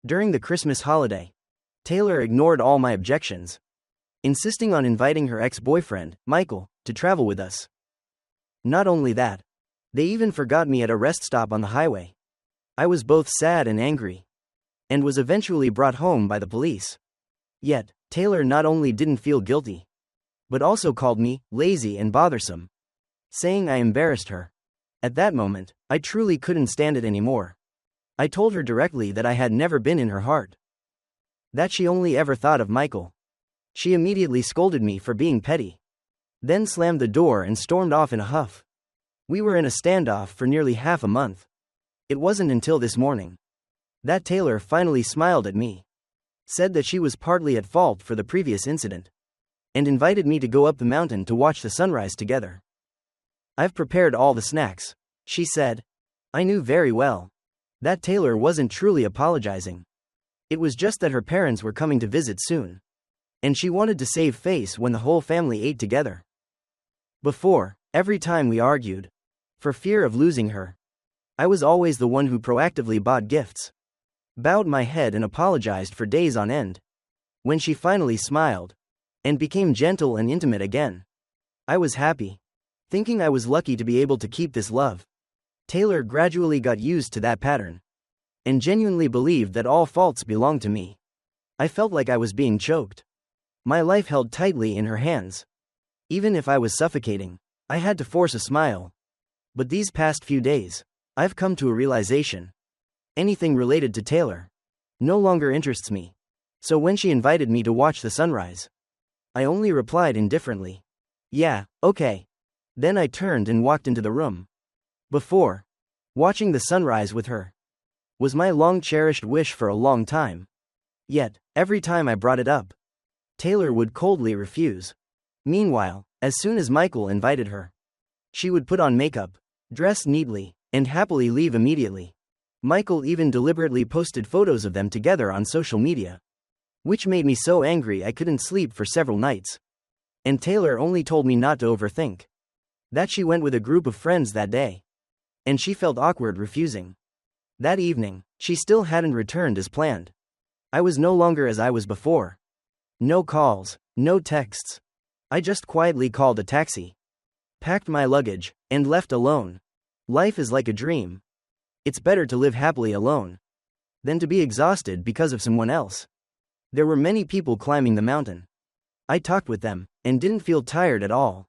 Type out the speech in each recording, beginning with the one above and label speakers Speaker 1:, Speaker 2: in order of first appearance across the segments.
Speaker 1: During the Christmas holiday, Taylor ignored all my objections, insisting on inviting her ex-boyfriend, Michael, to travel with us. Not only that, they even forgot me at a rest stop on the highway. I was both sad and angry, and was eventually brought home by the police. Yet, Taylor not only didn't feel guilty, but also called me lazy and bothersome, saying I embarrassed her. At that moment, I truly couldn't stand it anymore. I told her directly that I had never been in her heart, that she only ever thought of Michael. She immediately scolded me for being petty, then slammed the door and stormed off in a huff. We were in a standoff for nearly half a month. It wasn't until this morning that Taylor finally smiled at me, said that she was partly at fault for the previous incident, and invited me to go up the mountain to watch the sunrise together. "I've prepared all the snacks," she said. I knew very well that Taylor wasn't truly apologizing. It was just that her parents were coming to visit soon, and she wanted to save face when the whole family ate together. Before, every time we argued, for fear of losing her, I was always the one who proactively bought gifts, bowed my head and apologized for days on end. When she finally smiled, and became gentle and intimate again, I was happy, thinking I was lucky to be able to keep this love. Taylor gradually got used to that pattern, and genuinely believed that all faults belonged to me. I felt like I was being choked, my life held tightly in her hands. Even if I was suffocating, I had to force a smile. But these past few days, I've come to a realization. Anything related to Taylor no longer interests me. So when she invited me to watch the sunrise, I only replied indifferently, "Yeah, okay." Then I turned and walked into the room. Before, watching the sunrise with her was my long-cherished wish for a long time. Yet, every time I brought it up, Taylor would coldly refuse. Meanwhile, as soon as Michael invited her, she would put on makeup, dress neatly, and happily leave immediately. Michael even deliberately posted photos of them together on social media, which made me so angry I couldn't sleep for several nights. And Taylor only told me not to overthink, that she went with a group of friends that day, and she felt awkward refusing. That evening, she still hadn't returned as planned. I was no longer as I was before. No calls, no texts. I just quietly called a taxi, packed my luggage, and left alone. Life is like a dream. It's better to live happily alone than to be exhausted because of someone else. There were many people climbing the mountain. I talked with them, and didn't feel tired at all.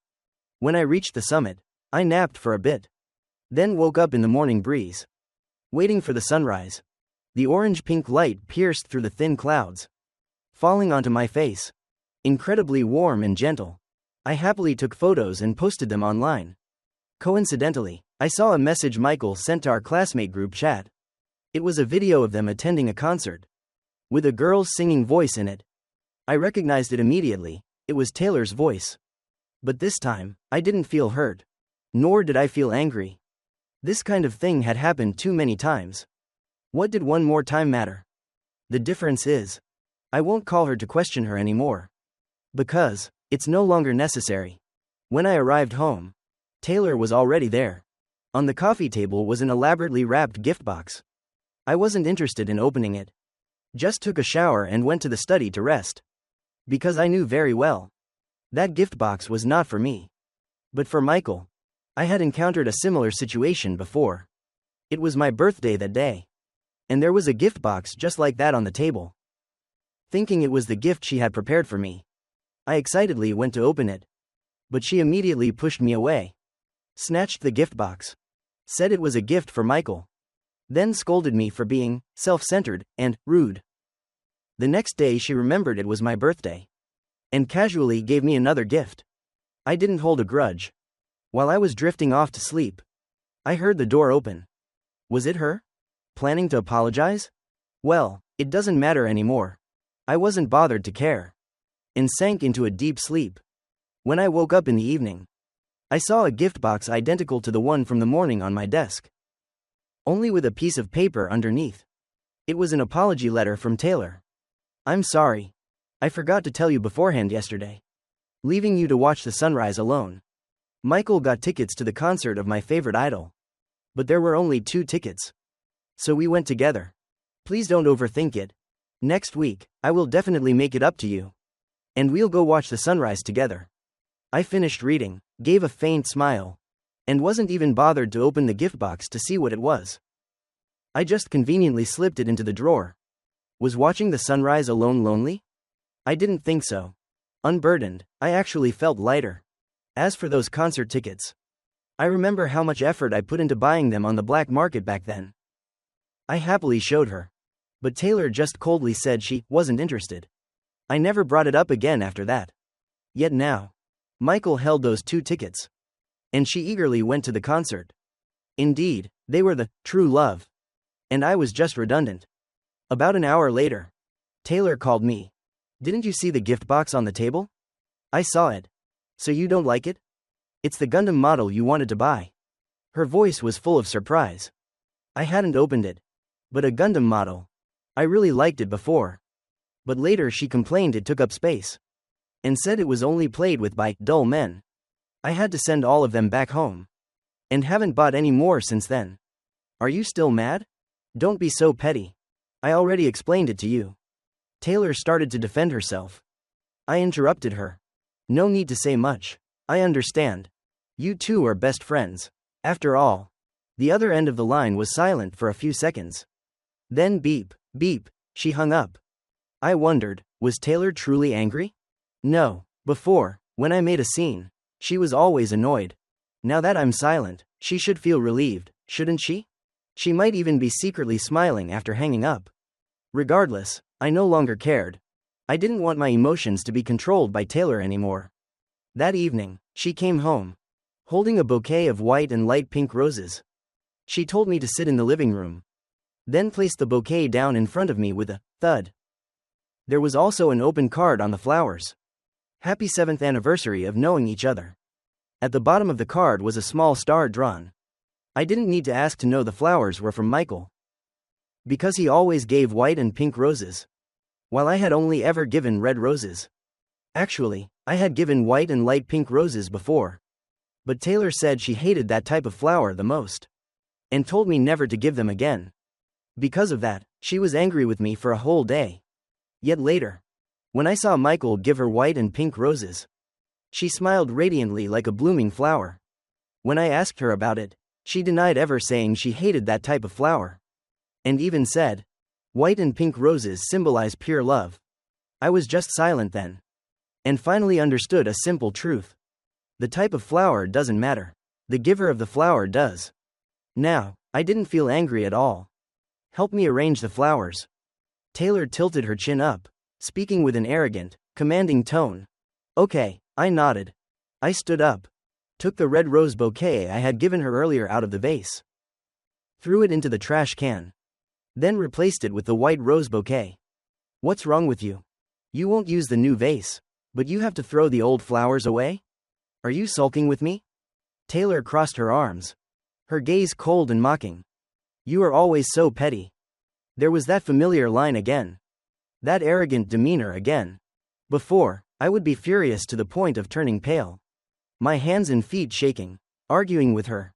Speaker 1: When I reached the summit, I napped for a bit, then woke up in the morning breeze, waiting for the sunrise. The orange-pink light pierced through the thin clouds, falling onto my face. Incredibly warm and gentle. I happily took photos and posted them online. Coincidentally, I saw a message Michael sent to our classmate group chat. It was a video of them attending a concert, with a girl's singing voice in it. I recognized it immediately. It was Taylor's voice. But this time, I didn't feel hurt, nor did I feel angry. This kind of thing had happened too many times. What did one more time matter? The difference is, I won't call her to question her anymore, because it's no longer necessary. When I arrived home, Taylor was already there. On the coffee table was an elaborately wrapped gift box. I wasn't interested in opening it. Just took a shower and went to the study to rest. Because I knew very well that gift box was not for me, but for Michael. I had encountered a similar situation before. It was my birthday that day, and there was a gift box just like that on the table. Thinking it was the gift she had prepared for me, I excitedly went to open it, but she immediately pushed me away, snatched the gift box, said it was a gift for Michael, then scolded me for being self-centered and rude. The next day she remembered it was my birthday, and casually gave me another gift. I didn't hold a grudge. While I was drifting off to sleep, I heard the door open. Was it her? Planning to apologize? Well, it doesn't matter anymore. I wasn't bothered to care, and sank into a deep sleep. When I woke up in the evening, I saw a gift box identical to the one from the morning on my desk, only with a piece of paper underneath. It was an apology letter from Taylor. "I'm sorry. I forgot to tell you beforehand yesterday, leaving you to watch the sunrise alone. Michael got tickets to the concert of my favorite idol, but there were only 2 tickets, so we went together. Please don't overthink it. Next week, I will definitely make it up to you. And we'll go watch the sunrise together. I finished reading, gave a faint smile, and wasn't even bothered to open the gift box to see what it was. I just conveniently slipped it into the drawer. Was watching the sunrise alone lonely? I didn't think so. Unburdened, I actually felt lighter. As for those concert tickets, I remember how much effort I put into buying them on the black market back then. I happily showed her. But Taylor just coldly said she wasn't interested. I never brought it up again after that. Yet now, Michael held those 2 tickets. And she eagerly went to the concert. Indeed, they were the true love. And I was just redundant. About an hour later, Taylor called me. Didn't you see the gift box on the table? I saw it. So you don't like it? It's the Gundam model you wanted to buy. Her voice was full of surprise. I hadn't opened it. But a Gundam model. I really liked it before. But later she complained it took up space. And said it was only played with by dull men. I had to send all of them back home. And haven't bought any more since then. Are you still mad? Don't be so petty. I already explained it to you. Taylor started to defend herself. I interrupted her. No need to say much. I understand. You two are best friends. After all. The other end of the line was silent for a few seconds. Then beep, beep, she hung up. I wondered, was Taylor truly angry? No. Before, when I made a scene, she was always annoyed. Now that I'm silent, she should feel relieved, shouldn't she? She might even be secretly smiling after hanging up. Regardless, I no longer cared. I didn't want my emotions to be controlled by Taylor anymore. That evening, she came home, holding a bouquet of white and light pink roses. She told me to sit in the living room. Then placed the bouquet down in front of me with a thud. There was also an open card on the flowers. Happy 7th anniversary of knowing each other. At the bottom of the card was a small star drawn. I didn't need to ask to know the flowers were from Michael. Because he always gave white and pink roses, while I had only ever given red roses. Actually, I had given white and light pink roses before. But Taylor said she hated that type of flower the most. And told me never to give them again. Because of that, she was angry with me for a whole day. Yet later, when I saw Michael give her white and pink roses, she smiled radiantly like a blooming flower. When I asked her about it, she denied ever saying she hated that type of flower. And even said, white and pink roses symbolize pure love. I was just silent then. And finally understood a simple truth. The type of flower doesn't matter. The giver of the flower does. Now, I didn't feel angry at all. Help me arrange the flowers. Taylor tilted her chin up, speaking with an arrogant, commanding tone. Okay, I nodded. I stood up, took the red rose bouquet I had given her earlier out of the vase, threw it into the trash can, then replaced it with the white rose bouquet. What's wrong with you? You won't use the new vase, but you have to throw the old flowers away? Are you sulking with me? Taylor crossed her arms, her gaze cold and mocking. You are always so petty. There was that familiar line again. That arrogant demeanor again. Before, I would be furious to the point of turning pale, my hands and feet shaking, arguing with her.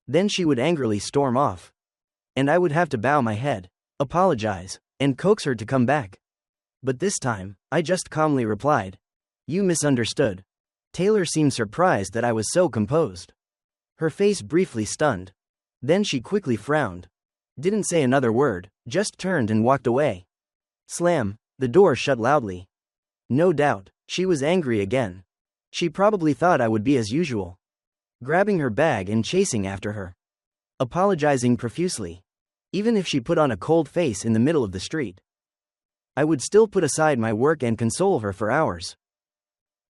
Speaker 1: Then she would angrily storm off. And I would have to bow my head, apologize, and coax her to come back. But this time, I just calmly replied, you misunderstood. Taylor seemed surprised that I was so composed. Her face briefly stunned. Then she quickly frowned. Didn't say another word, just turned and walked away. Slam, the door shut loudly. No doubt, she was angry again. She probably thought I would be as usual, grabbing her bag and chasing after her, apologizing profusely. Even if she put on a cold face in the middle of the street, I would still put aside my work and console her for hours.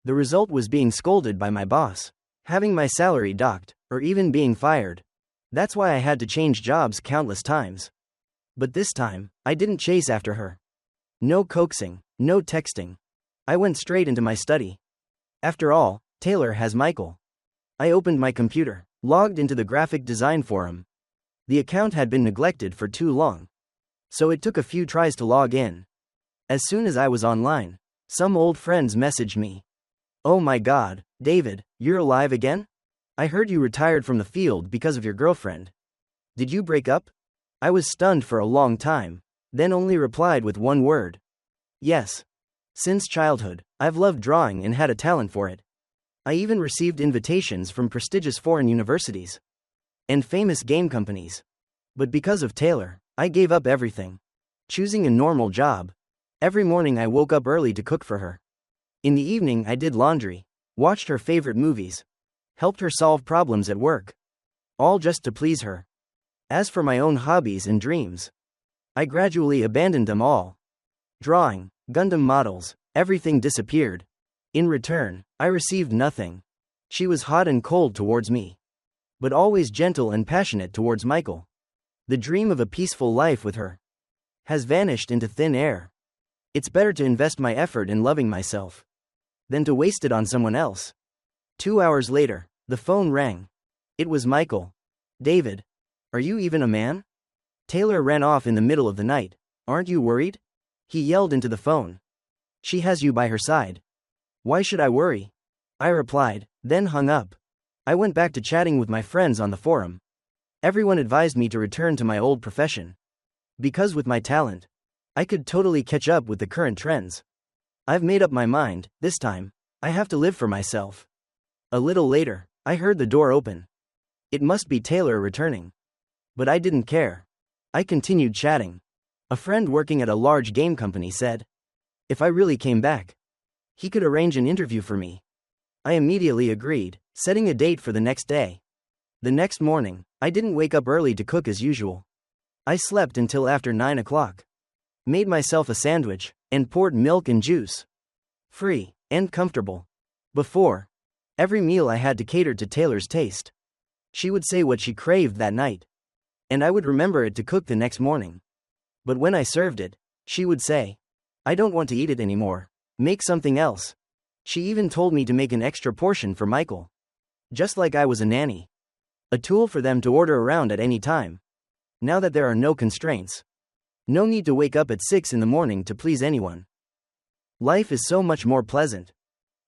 Speaker 1: The result was being scolded by my boss, having my salary docked, or even being fired. That's why I had to change jobs countless times. But this time, I didn't chase after her. No coaxing, no texting. I went straight into my study. After all, Taylor has Michael. I opened my computer, logged into the graphic design forum. The account had been neglected for too long, so it took a few tries to log in. As soon as I was online, some old friends messaged me. Oh my God, David, you're alive again? I heard you retired from the field because of your girlfriend. Did you break up? I was stunned for a long time. then only replied with one word. Yes. Since childhood, I've loved drawing and had a talent for it. I even received invitations from prestigious foreign universities and famous game companies. But because of Taylor, I gave up everything, choosing a normal job. Every morning I woke up early to cook for her. In the evening I did laundry, watched her favorite movies, helped her solve problems at work. All just to please her. As for my own hobbies and dreams, I gradually abandoned them all. Drawing, Gundam models, everything disappeared. In return, I received nothing. She was hot and cold towards me, but always gentle and passionate towards Michael. The dream of a peaceful life with her has vanished into thin air. It's better to invest my effort in loving myself than to waste it on someone else. 2 hours later, the phone rang. It was Michael. David, are you even a man? Taylor ran off in the middle of the night. Aren't you worried? He yelled into the phone. She has you by her side. Why should I worry? I replied, then hung up. I went back to chatting with my friends on the forum. Everyone advised me to return to my old profession, because with my talent, I could totally catch up with the current trends. I've made up my mind. This time, I have to live for myself. A little later, I heard the door open. It must be Taylor returning. But I didn't care. I continued chatting. A friend working at a large game company said, if I really came back, he could arrange an interview for me. I immediately agreed, setting a date for the next day. The next morning, I didn't wake up early to cook as usual. I slept until after 9 o'clock. Made myself a sandwich, and poured milk and juice. Free, and comfortable. Before every meal I had to cater to Taylor's taste. She would say what she craved that night, and I would remember it to cook the next morning. But when I served it, she would say, I don't want to eat it anymore. Make something else. She even told me to make an extra portion for Michael. Just like I was a nanny. A tool for them to order around at any time. Now that there are no constraints. No need to wake up at 6 in the morning to please anyone. Life is so much more pleasant.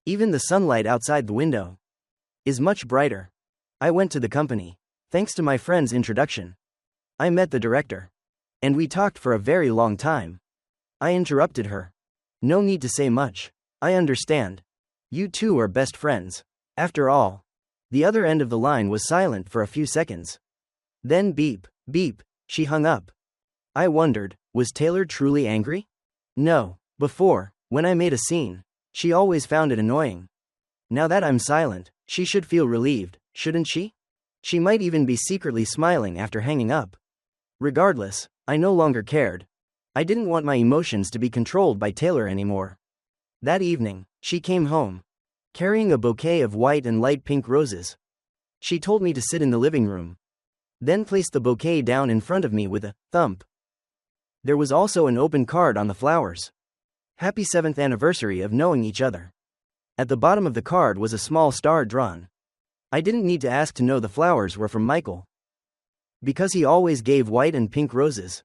Speaker 1: Even the sunlight outside the window is much brighter. I went to the company, thanks to my friend's introduction. I met the director, and we talked for a very long time. I interrupted her. No need to say much. I understand. You two are best friends. After all. The other end of the line was silent for a few seconds. Then beep, beep, she hung up. I wondered, was Taylor truly angry? No. Before, when I made a scene, she always found it annoying. Now that I'm silent, she should feel relieved, shouldn't she? She might even be secretly smiling after hanging up. Regardless, I no longer cared. I didn't want my emotions to be controlled by Taylor anymore. That evening, she came home, carrying a bouquet of white and light pink roses. She told me to sit in the living room, then placed the bouquet down in front of me with a thump. There was also an open card on the flowers. Happy 7th anniversary of knowing each other. At the bottom of the card was a small star drawn. I didn't need to ask to know the flowers were from Michael, because he always gave white and pink roses,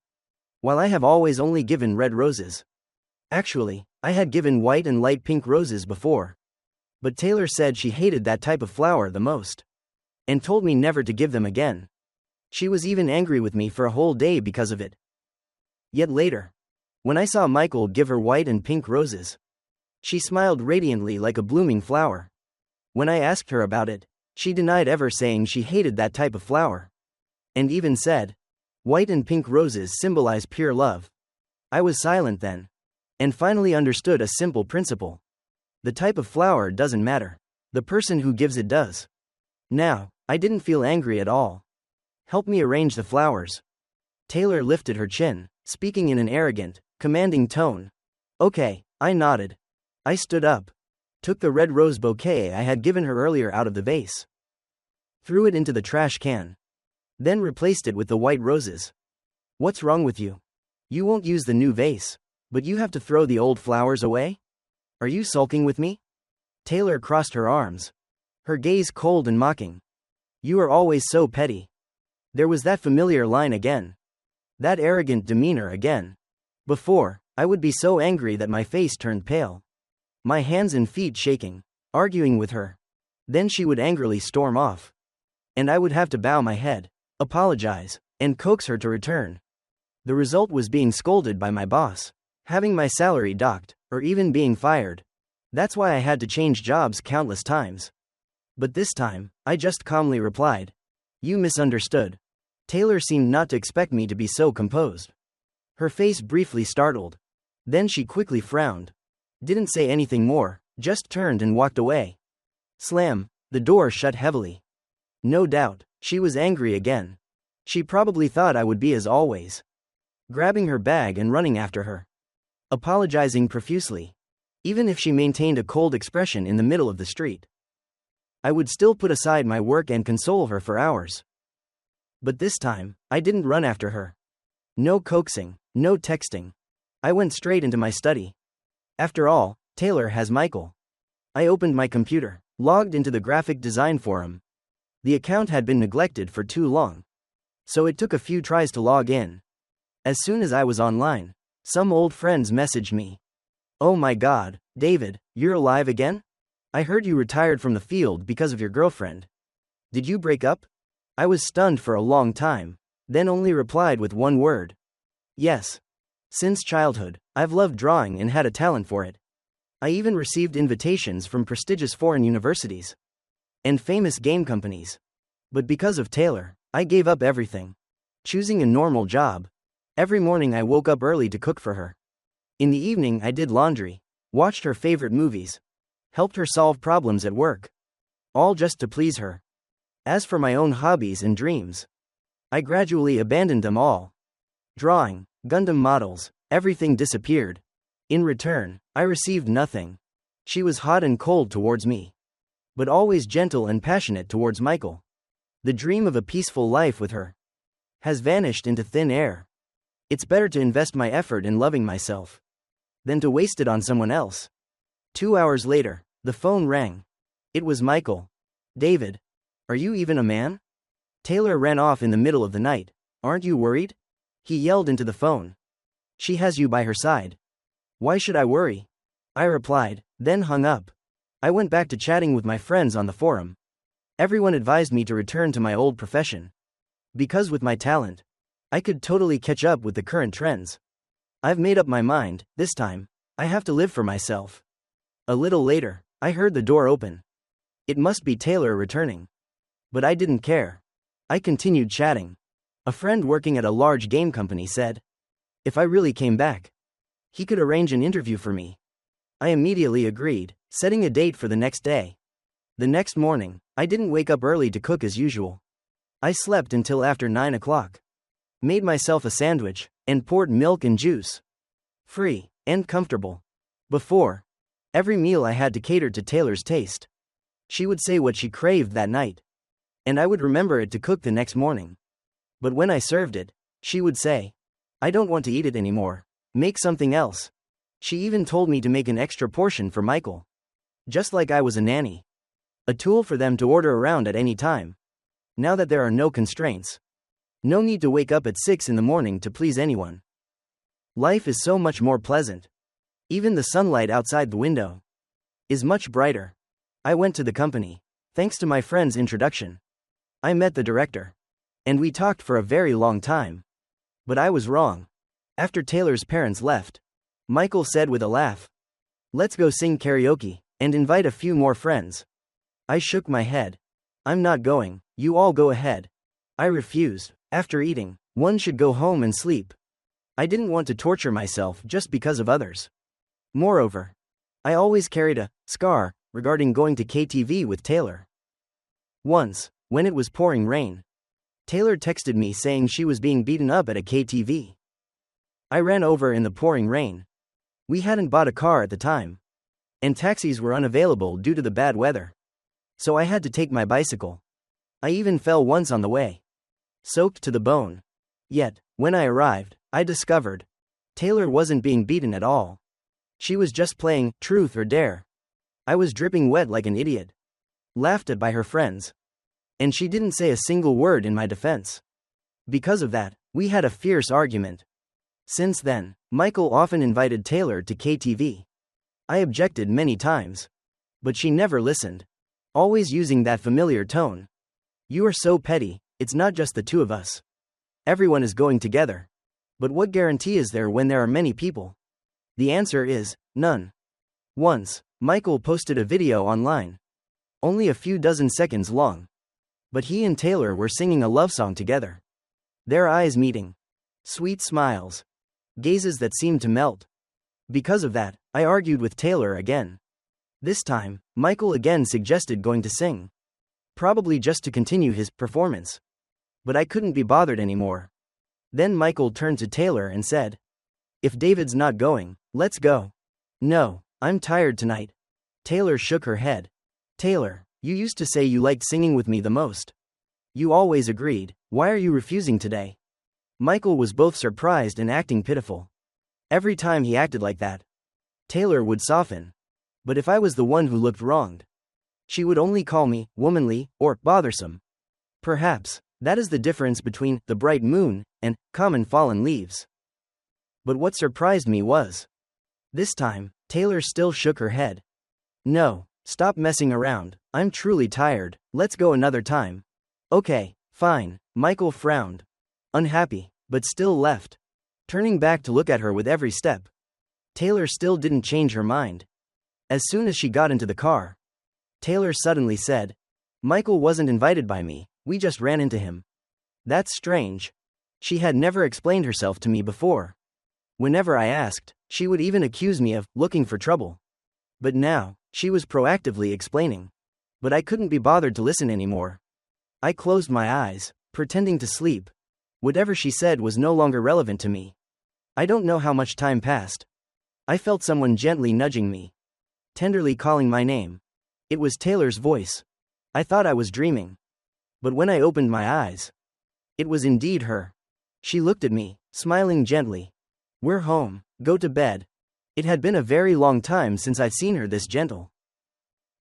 Speaker 1: while I have always only given red roses. Actually, I had given white and light pink roses before. But Taylor said she hated that type of flower the most, and told me never to give them again. She was even angry with me for a whole day because of it. Yet later, when I saw Michael give her white and pink roses, she smiled radiantly like a blooming flower. When I asked her about it, she denied ever saying she hated that type of flower, and even said, white and pink roses symbolize pure love. I was silent then, and finally understood a simple principle. The type of flower doesn't matter. The person who gives it does. Now, I didn't feel angry at all. Help me arrange the flowers. Taylor lifted her chin, speaking in an arrogant, commanding tone. Okay, I nodded. I stood up, took the red rose bouquet I had given her earlier out of the vase, threw it into the trash can, then replaced it with the white roses. What's wrong with you? You won't use the new vase, but you have to throw the old flowers away? Are you sulking with me? Taylor crossed her arms, her gaze cold and mocking. You are always so petty. There was that familiar line again. That arrogant demeanor again. Before, I would be so angry that my face turned pale, my hands and feet shaking, arguing with her. Then she would angrily storm off, and I would have to bow my head, apologize, and coax her to return. The result was being scolded by my boss, having my salary docked, or even being fired. That's why I had to change jobs countless times. But this time, I just calmly replied, "You misunderstood." Taylor seemed not to expect me to be so composed. Her face briefly startled. Then she quickly frowned. Didn't say anything more, just turned and walked away. Slam, the door shut heavily. No doubt, she was angry again. She probably thought I would be as always. Grabbing her bag and running after her. Apologizing profusely. Even if she maintained a cold expression in the middle of the street, I would still put aside my work and console her for hours. But this time, I didn't run after her. No coaxing, no texting. I went straight into my study. After all, Taylor has Michael. I opened my computer, logged into the graphic design forum. The account had been neglected for too long, so it took a few tries to log in. As soon as I was online, some old friends messaged me. "Oh my God, David, you're alive again? I heard you retired from the field because of your girlfriend. Did you break up?" I was stunned for a long time, then only replied with one word. "Yes. Since childhood, I've loved drawing and had a talent for it. I even received invitations from prestigious foreign universities and famous game companies. But because of Taylor, I gave up everything. Choosing a normal job. Every morning I woke up early to cook for her. In the evening I did laundry, watched her favorite movies, helped her solve problems at work. All just to please her. As for my own hobbies and dreams, I gradually abandoned them all. Drawing, Gundam models, everything disappeared. In return, I received nothing. She was hot and cold towards me, but always gentle and passionate towards Michael. The dream of a peaceful life with her has vanished into thin air. It's better to invest my effort in loving myself than to waste it on someone else. 2 hours later, the phone rang. It was Michael. "David, are you even a man?" Taylor ran off in the middle of the night. "Aren't you worried?" He yelled into the phone. "She has you by her side. Why should I worry?" I replied, then hung up. I went back to chatting with my friends on the forum. Everyone advised me to return to my old profession, because with my talent, I could totally catch up with the current trends. I've made up my mind, this time, I have to live for myself. A little later, I heard the door open. It must be Taylor returning. But I didn't care. I continued chatting. A friend working at a large game company said, if I really came back, he could arrange an interview for me. I immediately agreed, setting a date for the next day. The next morning, I didn't wake up early to cook as usual. I slept until after 9 o'clock. Made myself a sandwich, and poured milk and juice. Free, and comfortable. Before, every meal I had to cater to Taylor's taste. She would say what she craved that night, and I would remember it to cook the next morning. But when I served it, she would say, I don't want to eat it anymore. Make something else. She even told me to make an extra portion for Michael. Just like I was a nanny. A tool for them to order around at any time. Now that there are no constraints. No need to wake up at 6 in the morning to please anyone. Life is so much more pleasant. Even the sunlight outside the window is much brighter. I went to the company, thanks to my friend's introduction. I met the director, and we talked for a very long time. But I was wrong. After Taylor's parents left, Michael said with a laugh, let's go sing karaoke, and invite a few more friends. I shook my head. I'm not going, you all go ahead. I refused. After eating, one should go home and sleep. I didn't want to torture myself just because of others. Moreover, I always carried a scar regarding going to KTV with Taylor. Once, when it was pouring rain, Taylor texted me saying she was being beaten up at a KTV. I ran over in the pouring rain. We hadn't bought a car at the time, and taxis were unavailable due to the bad weather. So I had to take my bicycle. I even fell once on the way, soaked to the bone. Yet, when I arrived, I discovered Taylor wasn't being beaten at all. She was just playing truth or dare. I was dripping wet like an idiot, laughed at by her friends, and she didn't say a single word in my defense. Because of that, we had a fierce argument. Since then, Michael often invited Taylor to KTV. I objected many times, but she never listened, always using that familiar tone. You are so petty, it's not just the two of us. Everyone is going together. But what guarantee is there when there are many people? The answer is none. Once, Michael posted a video online. Only a few dozen seconds long. But he and Taylor were singing a love song together. Their eyes meeting. Sweet smiles. Gazes that seemed to melt. Because of that, I argued with Taylor again. This time, Michael again suggested going to sing. Probably just to continue his performance. But I couldn't be bothered anymore. Then Michael turned to Taylor and said, "If David's not going, let's go." "No, I'm tired tonight." Taylor shook her head. "Taylor, you used to say you liked singing with me the most. You always agreed, why are you refusing today?" Michael was both surprised and acting pitiful. Every time he acted like that, Taylor would soften. But if I was the one who looked wronged, she would only call me womanly or bothersome. Perhaps that is the difference between the bright moon and common fallen leaves. But what surprised me was, this time, Taylor still shook her head. "No, stop messing around, I'm truly tired, let's go another time." "Okay, fine," Michael frowned. Unhappy, but still left. Turning back to look at her with every step. Taylor still didn't change her mind. As soon as she got into the car, Taylor suddenly said, "Michael wasn't invited by me, we just ran into him." That's strange. She had never explained herself to me before. Whenever I asked, she would even accuse me of looking for trouble. But now, she was proactively explaining. But I couldn't be bothered to listen anymore. I closed my eyes, pretending to sleep. Whatever she said was no longer relevant to me. I don't know how much time passed. I felt someone gently nudging me. Tenderly calling my name. It was Taylor's voice. I thought I was dreaming. But when I opened my eyes, it was indeed her. She looked at me, smiling gently. "We're home, go to bed." It had been a very long time since I'd seen her this gentle.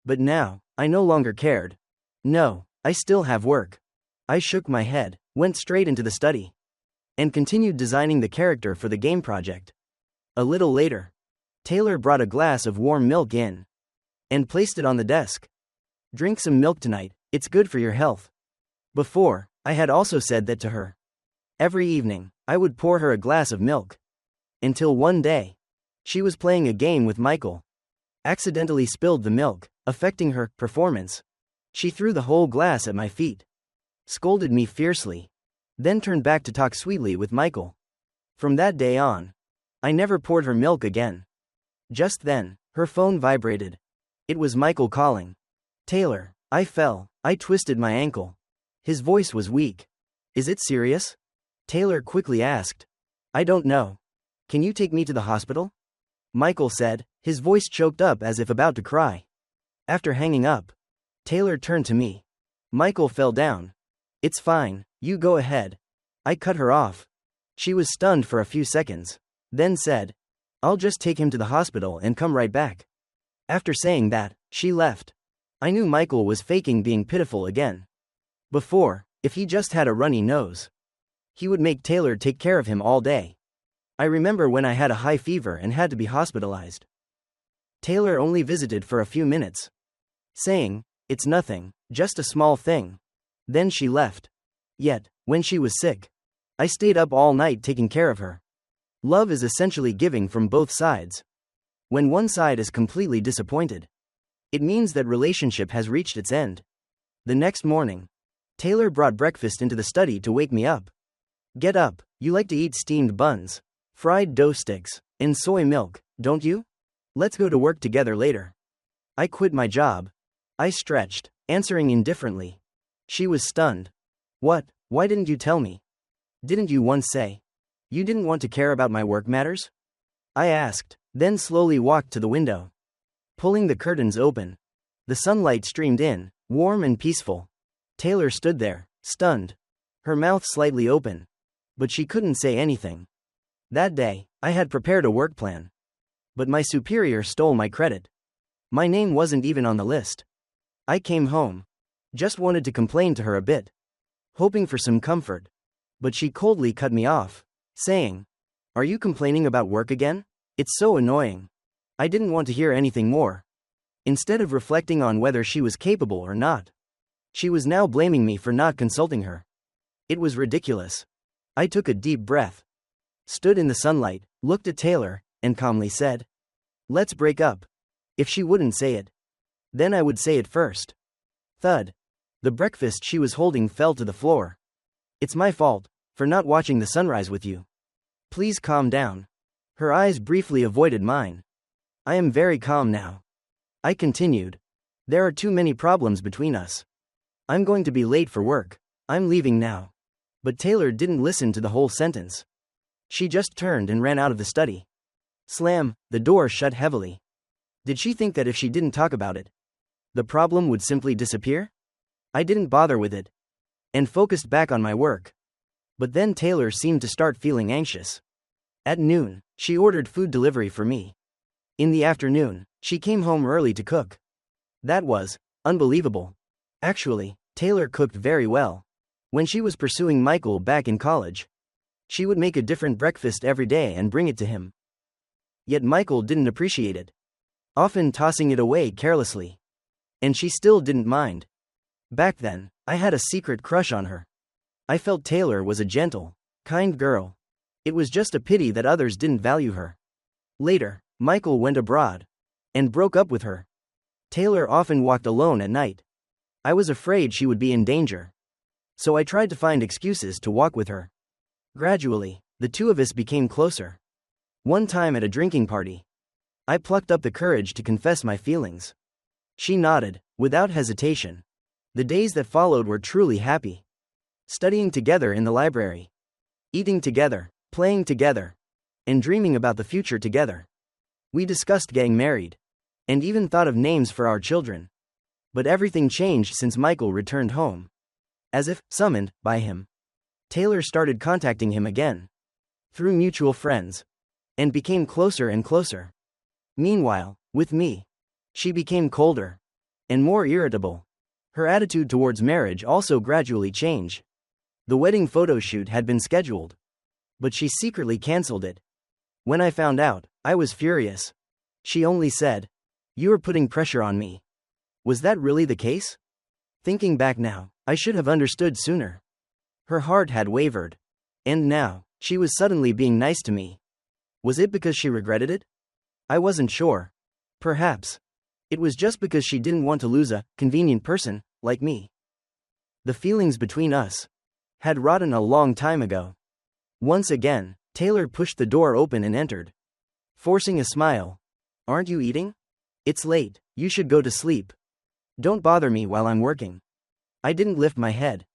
Speaker 1: But now, I no longer cared. "No, I still have work." I shook my head, went straight into the study, and continued designing the character for the game project. A little later, Taylor brought a glass of warm milk in and placed it on the desk. "Drink some milk tonight, it's good for your health." Before, I had also said that to her. Every evening, I would pour her a glass of milk. Until one day, she was playing a game with Michael. Accidentally spilled the milk, affecting her performance. She threw the whole glass at my feet. Scolded me fiercely. Then turned back to talk sweetly with Michael. From that day on, I never poured her milk again. Just then, her phone vibrated. It was Michael calling. "Taylor, I fell, I twisted my ankle." His voice was weak. "Is it serious?" Taylor quickly asked. "I don't know. Can you take me to the hospital?" Michael said, his voice choked up as if about to cry. After hanging up, Taylor turned to me. Michael fell down. "It's fine, you go ahead." I cut her off. She was stunned for a few seconds, then said, "I'll just take him to the hospital and come right back." After saying that, she left. I knew Michael was faking being pitiful again. Before, if he just had a runny nose, he would make Taylor take care of him all day. I remember when I had a high fever and had to be hospitalized. Taylor only visited for a few minutes, saying, "It's nothing, just a small thing." Then she left. Yet, when she was sick, I stayed up all night taking care of her. Love is essentially giving from both sides. When one side is completely disappointed, it means that relationship has reached its end. The next morning, Taylor brought breakfast into the study to wake me up. "Get up, you like to eat steamed buns, fried dough sticks, and soy milk, don't you? Let's go to work together later." I quit my job. I stretched, answering indifferently. She was stunned. "What? Why didn't you tell me? Didn't you once say you didn't want to care about my work matters?" I asked, then slowly walked to the window. Pulling the curtains open, the sunlight streamed in, warm and peaceful. Taylor stood there, stunned, her mouth slightly open, but she couldn't say anything. That day, I had prepared a work plan, but my superior stole my credit. My name wasn't even on the list. I came home, just wanted to complain to her a bit, hoping for some comfort, but she coldly cut me off, saying, "Are you complaining about work again? It's so annoying." I didn't want to hear anything more. Instead of reflecting on whether she was capable or not, she was now blaming me for not consulting her. It was ridiculous. I took a deep breath. stood in the sunlight, looked at Taylor, and calmly said, "Let's break up." If she wouldn't say it, then I would say it first. Thud. The breakfast she was holding fell to the floor. "It's my fault, for not watching the sunrise with you. Please calm down." Her eyes briefly avoided mine. "I am very calm now." I continued. "There are too many problems between us. I'm going to be late for work. I'm leaving now." But Taylor didn't listen to the whole sentence. She just turned and ran out of the study. Slam, the door shut heavily. Did she think that if she didn't talk about it, the problem would simply disappear? I didn't bother with it, and focused back on my work. But then Taylor seemed to start feeling anxious. At noon, she ordered food delivery for me. In the afternoon, she came home early to cook. That was unbelievable. Actually, Taylor cooked very well. When she was pursuing Michael back in college, she would make a different breakfast every day and bring it to him. Yet Michael didn't appreciate it, often tossing it away carelessly. And she still didn't mind. Back then, I had a secret crush on her. I felt Taylor was a gentle, kind girl. It was just a pity that others didn't value her. Later, Michael went abroad and broke up with her. Taylor often walked alone at night. I was afraid she would be in danger, so I tried to find excuses to walk with her. Gradually, the two of us became closer. One time at a drinking party, I plucked up the courage to confess my feelings. She nodded, without hesitation. The days that followed were truly happy. Studying together in the library, eating together, playing together, and dreaming about the future together. We discussed getting married, and even thought of names for our children. But everything changed since Michael returned home. As if summoned by him, Taylor started contacting him again, through mutual friends, and became closer and closer. Meanwhile, with me, she became colder and more irritable. Her attitude towards marriage also gradually changed. The wedding photo shoot had been scheduled, but she secretly canceled it. When I found out, I was furious. She only said, "You are putting pressure on me." Was that really the case? Thinking back now, I should have understood sooner. Her heart had wavered, and now, she was suddenly being nice to me. Was it because she regretted it? I wasn't sure. Perhaps it was just because she didn't want to lose a convenient person like me. The feelings between us had rotten a long time ago. Once again, Taylor pushed the door open and entered, forcing a smile. "Aren't you eating? It's late, you should go to sleep. Don't bother me while I'm working." I didn't lift my head,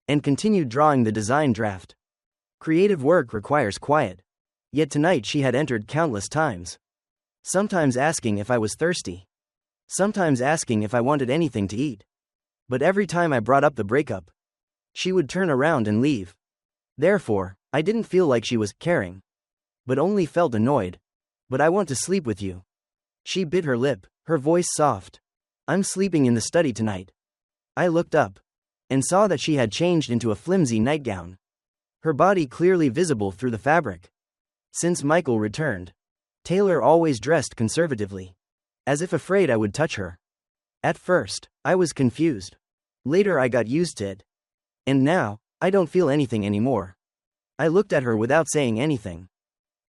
Speaker 1: and continued drawing the design draft. Creative work requires quiet. Yet tonight she had entered countless times. Sometimes asking if I was thirsty. Sometimes asking if I wanted anything to eat. But every time I brought up the breakup, she would turn around and leave. Therefore, I didn't feel like she was caring, but only felt annoyed. "But I want to sleep with you." She bit her lip, her voice soft. "I'm sleeping in the study tonight." I looked up, and saw that she had changed into a flimsy nightgown, her body clearly visible through the fabric. Since Michael returned, Taylor always dressed conservatively, as if afraid I would touch her. At first, I was confused. Later I got used to it. And now, I don't feel anything anymore. I looked at her without saying anything.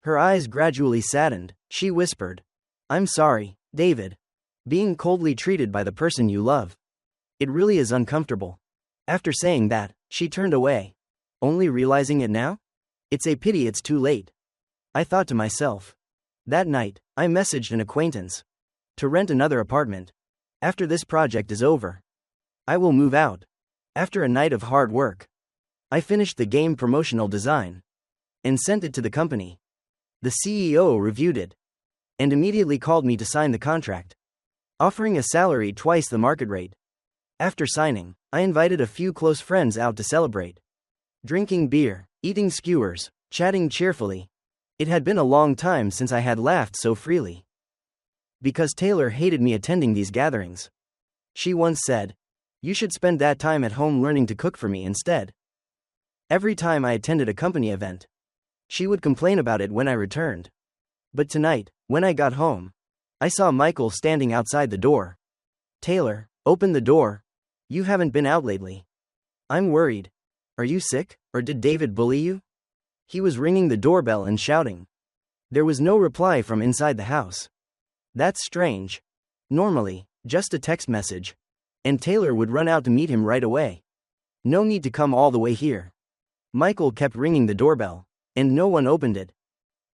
Speaker 1: Her eyes gradually saddened. She whispered, "I'm sorry, David. Being coldly treated by the person you love. It really is uncomfortable." After saying that, she turned away. Only realizing it now? It's a pity it's too late, I thought to myself. That night, I messaged an acquaintance to rent another apartment. After this project is over, I will move out. After a night of hard work, I finished the game promotional design and sent it to the company. The CEO reviewed it and immediately called me to sign the contract, offering a salary twice the market rate. After signing, I invited a few close friends out to celebrate. Drinking beer, eating skewers, chatting cheerfully. It had been a long time since I had laughed so freely. Because Taylor hated me attending these gatherings. She once said, "You should spend that time at home learning to cook for me instead." Every time I attended a company event, she would complain about it when I returned. But tonight, when I got home, I saw Michael standing outside the door. "Taylor, open the door. You haven't been out lately. I'm worried. Are you sick, or did David bully you?" He was ringing the doorbell and shouting. There was no reply from inside the house. That's strange. Normally, just a text message. And Taylor would run out to meet him right away. No need to come all the way here. Michael kept ringing the doorbell, and no one opened it.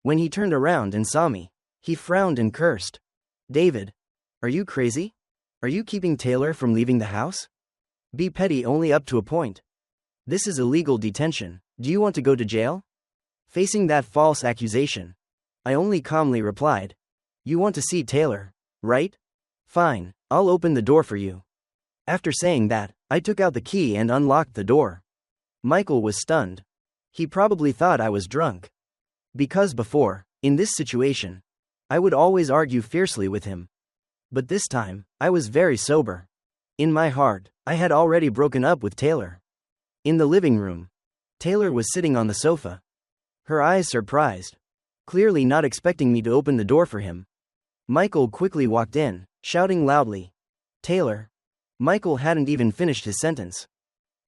Speaker 1: When he turned around and saw me, he frowned and cursed. David, are you crazy? Are you keeping Taylor from leaving the house? Be petty only up to a point. This is illegal detention. Do you want to go to jail? Facing that false accusation, I only calmly replied, you want to see Taylor, right? Fine, I'll open the door for you. After saying that, I took out the key and unlocked the door. Michael was stunned. He probably thought I was drunk. Because before, in this situation, I would always argue fiercely with him. But this time, I was very sober. In my heart, I had already broken up with Taylor. In the living room, Taylor was sitting on the sofa. Her eyes surprised, clearly not expecting me to open the door for him. Michael quickly walked in, shouting loudly, Taylor. Michael hadn't even finished his sentence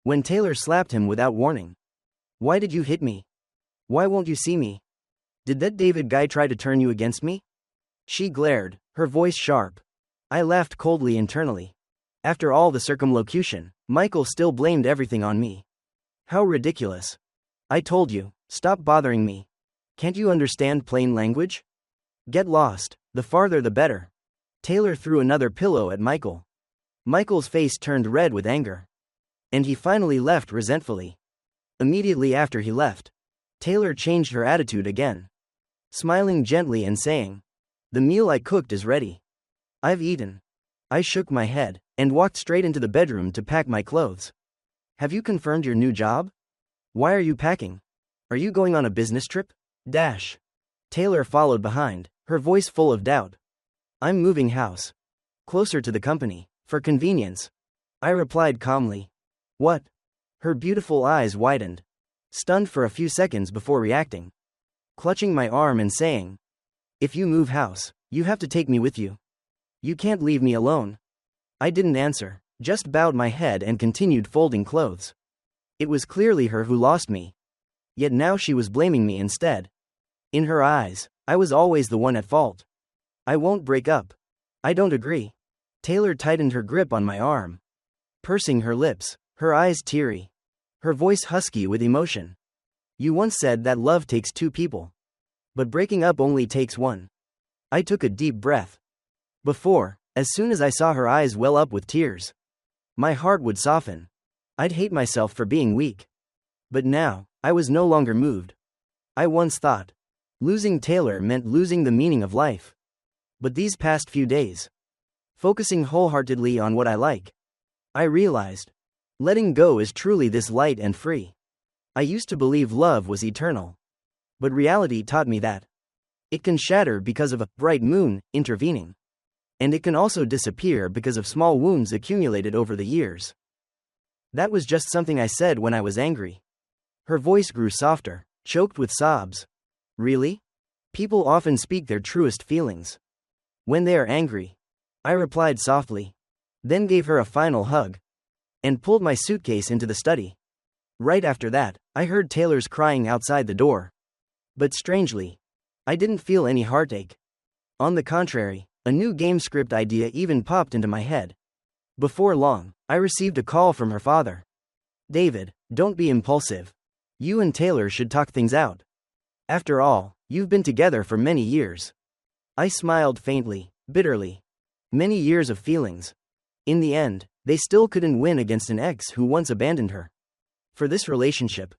Speaker 1: when Taylor slapped him without warning. Why did you hit me? Why won't you see me? Did that David guy try to turn you against me? She glared, her voice sharp. I laughed coldly internally. After all the circumlocution, Michael still blamed everything on me. How ridiculous. I told you, stop bothering me. Can't you understand plain language? Get lost, the farther the better. Taylor threw another pillow at Michael. Michael's face turned red with anger. And he finally left resentfully. Immediately after he left, Taylor changed her attitude again, smiling gently and saying, the meal I cooked is ready. I've eaten. I shook my head and walked straight into the bedroom to pack my clothes. Have you confirmed your new job? Why are you packing? Are you going on a business trip? Taylor followed behind, her voice full of doubt. I'm moving house. Closer to the company, for convenience. I replied calmly. What? Her beautiful eyes widened, stunned for a few seconds before reacting. Clutching my arm and saying, if you move house, you have to take me with you. You can't leave me alone. I didn't answer, just bowed my head and continued folding clothes. It was clearly her who lost me. Yet now she was blaming me instead. In her eyes, I was always the one at fault. I won't break up. I don't agree. Taylor tightened her grip on my arm, pursing her lips, her eyes teary, her voice husky with emotion. You once said that love takes two people, but breaking up only takes one. I took a deep breath. Before, as soon as I saw her eyes well up with tears, my heart would soften. I'd hate myself for being weak. But now, I was no longer moved. I once thought losing Taylor meant losing the meaning of life. But these past few days, focusing wholeheartedly on what I like, I realized letting go is truly this light and free. I used to believe love was eternal. But reality taught me that it can shatter because of a bright moon intervening. And it can also disappear because of small wounds accumulated over the years. That was just something I said when I was angry. Her voice grew softer, choked with sobs. Really? People often speak their truest feelings when they are angry. I replied softly, then gave her a final hug, and pulled my suitcase into the study. Right after that, I heard Taylor's crying outside the door. But strangely, I didn't feel any heartache. On the contrary, a new game script idea even popped into my head. Before long, I received a call from her father. David, don't be impulsive. You and Taylor should talk things out. After all, you've been together for many years. I smiled faintly, bitterly. Many years of feelings. In the end, they still couldn't win against an ex who once abandoned her. For this relationship,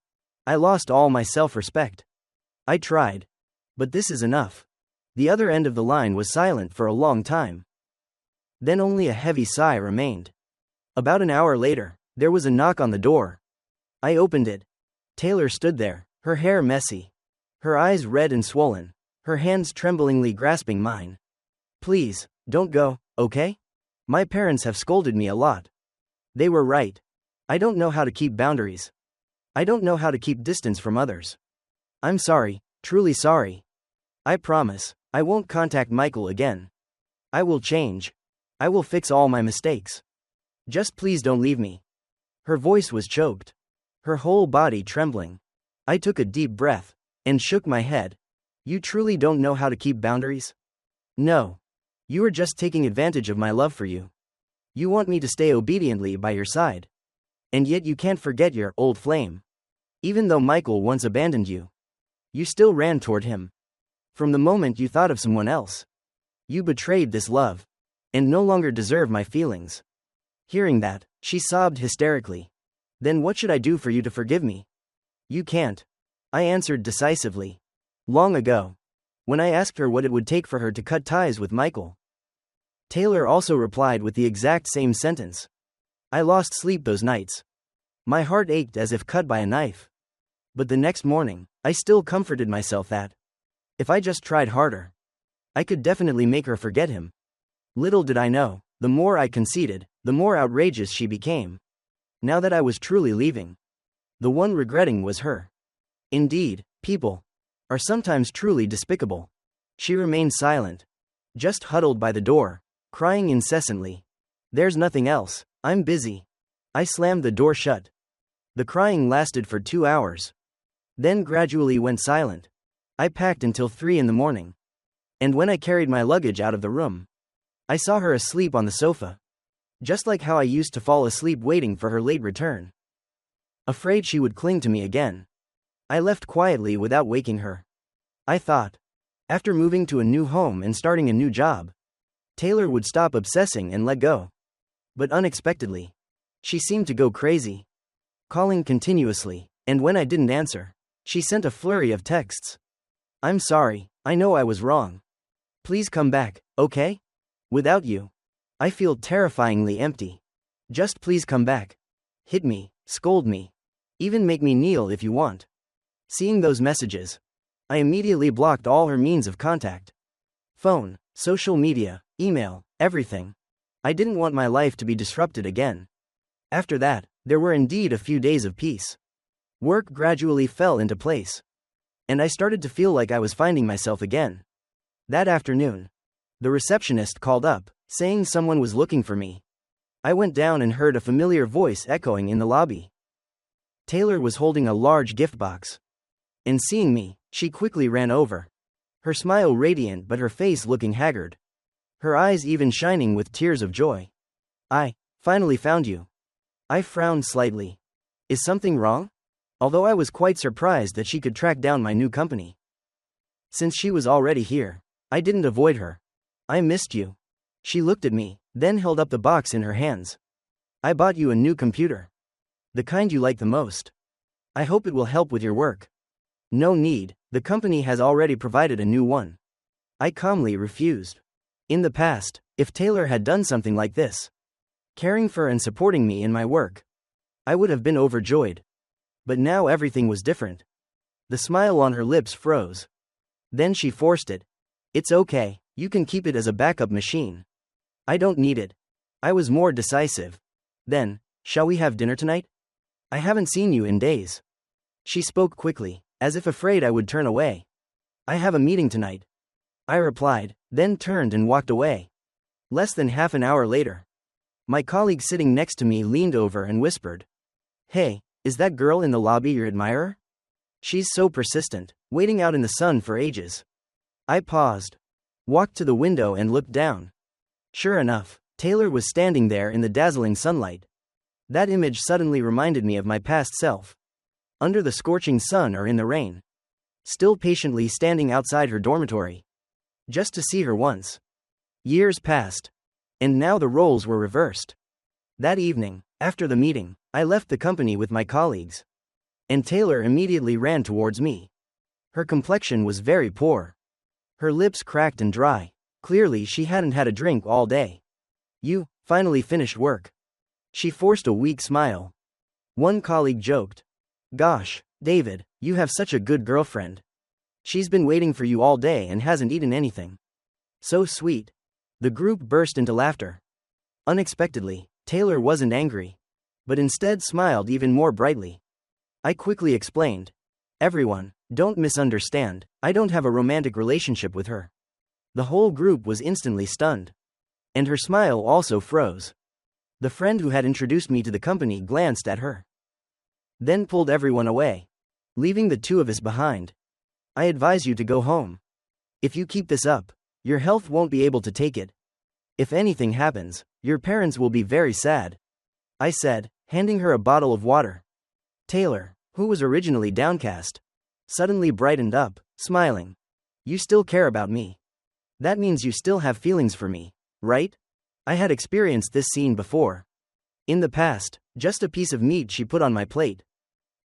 Speaker 1: I lost all my self-respect. I tried. But this is enough. The other end of the line was silent for a long time. Then only a heavy sigh remained. About an hour later, there was a knock on the door. I opened it. Taylor stood there, her hair messy, her eyes red and swollen, her hands tremblingly grasping mine. Please, don't go, okay? My parents have scolded me a lot. They were right. I don't know how to keep boundaries. I don't know how to keep distance from others. I'm sorry, truly sorry. I promise, I won't contact Michael again. I will change. I will fix all my mistakes. Just please don't leave me. Her voice was choked, her whole body trembling. I took a deep breath. and shook my head. You truly don't know how to keep boundaries? No. You are just taking advantage of my love for you. You want me to stay obediently by your side. And yet you can't forget your old flame. Even though Michael once abandoned you, you still ran toward him. From the moment you thought of someone else, you betrayed this love, and no longer deserve my feelings. Hearing that, she sobbed hysterically. Then what should I do for you to forgive me? You can't. I answered decisively. Long ago. When I asked her what it would take for her to cut ties with Michael. Taylor also replied with the exact same sentence. I lost sleep those nights. My heart ached as if cut by a knife. But the next morning, I still comforted myself that, if I just tried harder, I could definitely make her forget him. Little did I know, the more I conceded, the more outrageous she became. Now that I was truly leaving, the one regretting was her. Indeed, people are sometimes truly despicable. She remained silent, just huddled by the door, crying incessantly. There's nothing else, I'm busy. I slammed the door shut. The crying lasted for 2 hours. Then gradually went silent. I packed until 3 in the morning. And when I carried my luggage out of the room, I saw her asleep on the sofa. Just like how I used to fall asleep waiting for her late return. Afraid she would cling to me again, I left quietly without waking her. I thought, after moving to a new home and starting a new job, Taylor would stop obsessing and let go. But unexpectedly, she seemed to go crazy, calling continuously, and when I didn't answer, she sent a flurry of texts. I'm sorry, I know I was wrong. Please come back, okay? Without you, I feel terrifyingly empty. Just please come back. Hit me, scold me, even make me kneel if you want. Seeing those messages, I immediately blocked all her means of contact. Phone, social media, email, everything. I didn't want my life to be disrupted again. After that, there were indeed a few days of peace. Work gradually fell into place. And I started to feel like I was finding myself again. That afternoon, the receptionist called up, saying someone was looking for me. I went down and heard a familiar voice echoing in the lobby. Taylor was holding a large gift box. And seeing me, she quickly ran over. Her smile radiant but her face looking haggard. Her eyes even shining with tears of joy. I finally found you. I frowned slightly. Is something wrong? Although I was quite surprised that she could track down my new company. Since she was already here, I didn't avoid her. I missed you. She looked at me, then held up the box in her hands. I bought you a new computer. The kind you like the most. I hope it will help with your work. No need, the company has already provided a new one. I calmly refused. In the past, if Taylor had done something like this, caring for and supporting me in my work, I would have been overjoyed. But now everything was different. The smile on her lips froze. Then she forced it. It's okay, you can keep it as a backup machine. I don't need it. I was more decisive. Then, shall we have dinner tonight? I haven't seen you in days. She spoke quickly, as if afraid I would turn away. I have a meeting tonight. I replied, then turned and walked away. Less than half an hour later, my colleague sitting next to me leaned over and whispered, Hey, is that girl in the lobby your admirer? She's so persistent, waiting out in the sun for ages. I paused, walked to the window and looked down. Sure enough, Taylor was standing there in the dazzling sunlight. That image suddenly reminded me of my past self. Under the scorching sun or in the rain. Still patiently standing outside her dormitory. Just to see her once. Years passed. And now the roles were reversed. That evening, after the meeting, I left the company with my colleagues. And Taylor immediately ran towards me. Her complexion was very poor. Her lips cracked and dry. Clearly she hadn't had a drink all day. You finally finished work. She forced a weak smile. One colleague joked. Gosh, David, you have such a good girlfriend. She's been waiting for you all day and hasn't eaten anything. So sweet. The group burst into laughter. Unexpectedly, Taylor wasn't angry, but instead smiled even more brightly. I quickly explained. Everyone, don't misunderstand, I don't have a romantic relationship with her. The whole group was instantly stunned. And her smile also froze. The friend who had introduced me to the company glanced at her. Then pulled everyone away, leaving the two of us behind. I advise you to go home. If you keep this up, your health won't be able to take it. If anything happens, your parents will be very sad," I said, handing her a bottle of water. Taylor, who was originally downcast, suddenly brightened up, smiling. "You still care about me. That means you still have feelings for me, right?" I had experienced this scene before. In the past, just a piece of meat she put on my plate,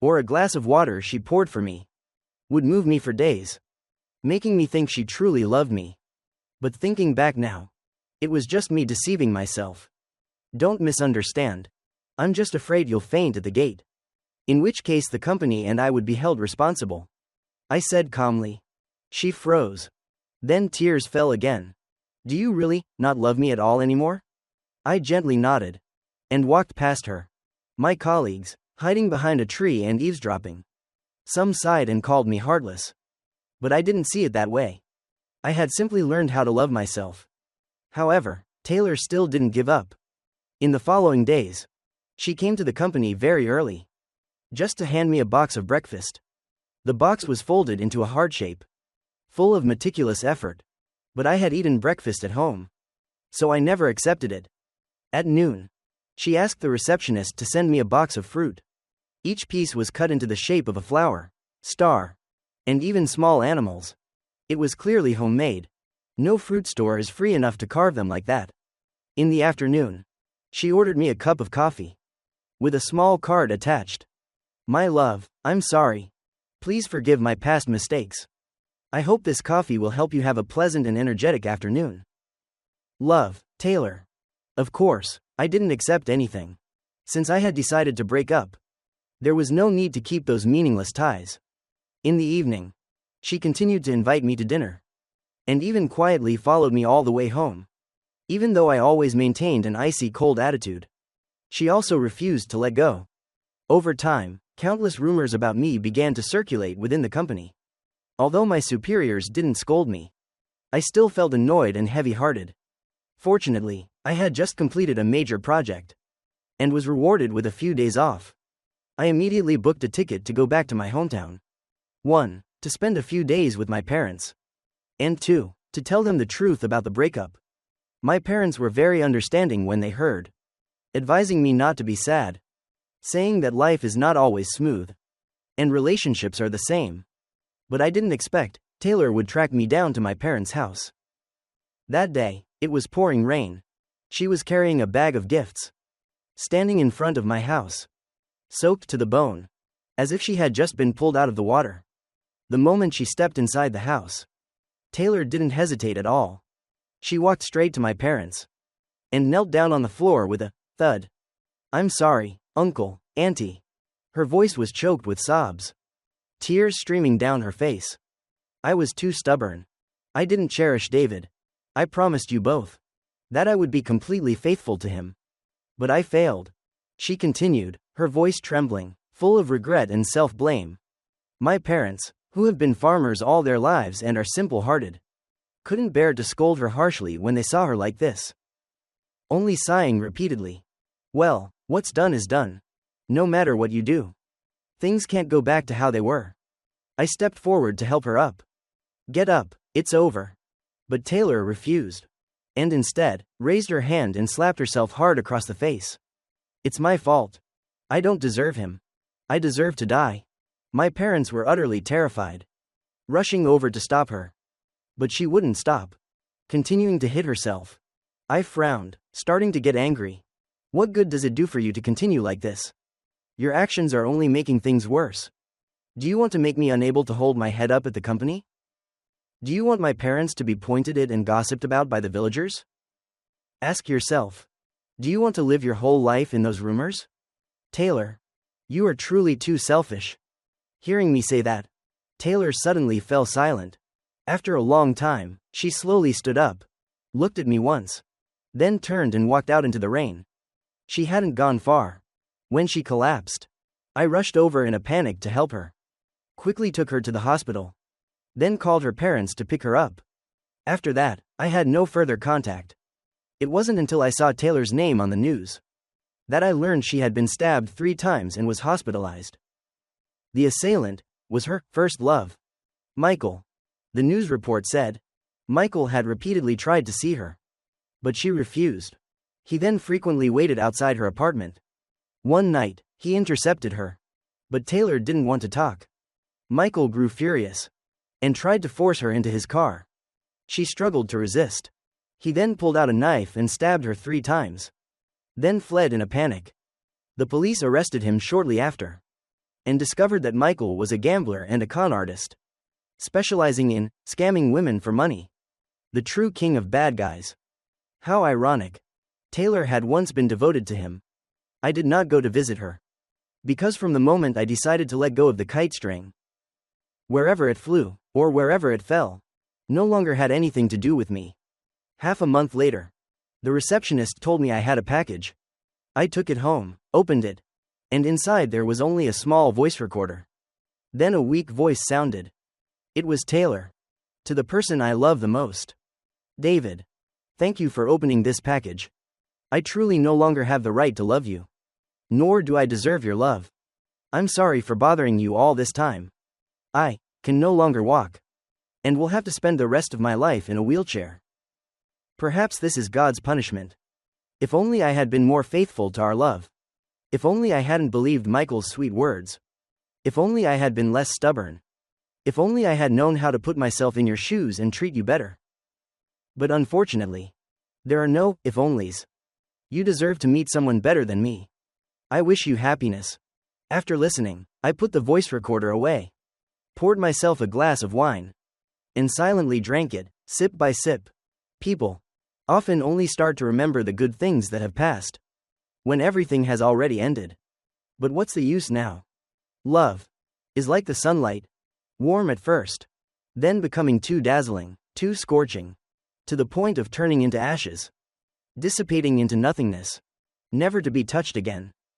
Speaker 1: or a glass of water she poured for me, would move me for days, making me think she truly loved me. But thinking back now, it was just me deceiving myself. Don't misunderstand. I'm just afraid you'll faint at the gate, in which case the company and I would be held responsible, I said calmly. She froze. Then tears fell again. "Do you really not love me at all anymore?" I gently nodded and walked past her. My colleagues, hiding behind a tree and eavesdropping. Some sighed and called me heartless. But I didn't see it that way. I had simply learned how to love myself. However, Taylor still didn't give up. In the following days, she came to the company very early, just to hand me a box of breakfast. The box was folded into a heart shape, full of meticulous effort. But I had eaten breakfast at home, so I never accepted it. At noon, she asked the receptionist to send me a box of fruit. Each piece was cut into the shape of a flower, star, and even small animals. It was clearly homemade. No fruit store is free enough to carve them like that. In the afternoon, she ordered me a cup of coffee, with a small card attached. "My love, I'm sorry. Please forgive my past mistakes. I hope this coffee will help you have a pleasant and energetic afternoon. Love, Taylor." Of course, I didn't accept anything. Since I had decided to break up, there was no need to keep those meaningless ties. In the evening, she continued to invite me to dinner, and even quietly followed me all the way home. Even though I always maintained an icy cold attitude, she also refused to let go. Over time, countless rumors about me began to circulate within the company. Although my superiors didn't scold me, I still felt annoyed and heavy-hearted. Fortunately, I had just completed a major project, and was rewarded with a few days off. I immediately booked a ticket to go back to my hometown. 1. To spend a few days with my parents. And 2. To tell them the truth about the breakup. My parents were very understanding when they heard, advising me not to be sad, saying that life is not always smooth, and relationships are the same. But I didn't expect Taylor would track me down to my parents' house. That day, it was pouring rain. She was carrying a bag of gifts, standing in front of my house, soaked to the bone, as if she had just been pulled out of the water. The moment she stepped inside the house, Taylor didn't hesitate at all. She walked straight to my parents and knelt down on the floor with a thud. "I'm sorry, Uncle, Auntie." Her voice was choked with sobs, tears streaming down her face. "I was too stubborn. I didn't cherish David. I promised you both that I would be completely faithful to him. But I failed," she continued, her voice trembling, full of regret and self-blame. My parents, who have been farmers all their lives and are simple-hearted, couldn't bear to scold her harshly when they saw her like this, only sighing repeatedly. "Well, what's done is done. No matter what you do, things can't go back to how they were." I stepped forward to help her up. "Get up, it's over." But Taylor refused, and instead, raised her hand and slapped herself hard across the face. "It's my fault. I don't deserve him. I deserve to die." My parents were utterly terrified, rushing over to stop her. But she wouldn't stop, continuing to hit herself. I frowned, starting to get angry. "What good does it do for you to continue like this? Your actions are only making things worse. Do you want to make me unable to hold my head up at the company? Do you want my parents to be pointed at and gossiped about by the villagers? Ask yourself. Do you want to live your whole life in those rumors? Taylor, you are truly too selfish." Hearing me say that, Taylor suddenly fell silent. After a long time, she slowly stood up, looked at me once, then turned and walked out into the rain. She hadn't gone far when she collapsed. I rushed over in a panic to help her, quickly took her to the hospital, then called her parents to pick her up. After that, I had no further contact. It wasn't until I saw Taylor's name on the news that I learned she had been stabbed 3 times and was hospitalized. The assailant was her first love. Michael. The news report said. Michael had repeatedly tried to see her. But she refused. He then frequently waited outside her apartment. One night, he intercepted her. But Taylor didn't want to talk. Michael grew furious and tried to force her into his car. She struggled to resist. He then pulled out a knife and stabbed her 3 times. Then fled in a panic. The police arrested him shortly after and discovered that Michael was a gambler and a con artist, specializing in scamming women for money. The true king of bad guys. How ironic. Taylor had once been devoted to him. I did not go to visit her. Because from the moment I decided to let go of the kite string, wherever it flew, or wherever it fell, no longer had anything to do with me. Half a month later, the receptionist told me I had a package. I took it home, opened it, and inside there was only a small voice recorder. Then a weak voice sounded. It was Taylor. To the person I love the most. David. Thank you for opening this package. I truly no longer have the right to love you. Nor do I deserve your love. I'm sorry for bothering you all this time. I can no longer walk. And will have to spend the rest of my life in a wheelchair. Perhaps this is God's punishment. If only I had been more faithful to our love. If only I hadn't believed Michael's sweet words. If only I had been less stubborn. If only I had known how to put myself in your shoes and treat you better. But unfortunately, there are no if-onlys. You deserve to meet someone better than me. I wish you happiness. After listening, I put the voice recorder away, poured myself a glass of wine, and silently drank it, sip by sip. People often only start to remember the good things that have passed when everything has already ended. But what's the use now? Love is like the sunlight, warm at first, then becoming too dazzling, too scorching, to the point of turning into ashes, dissipating into nothingness, never to be touched again.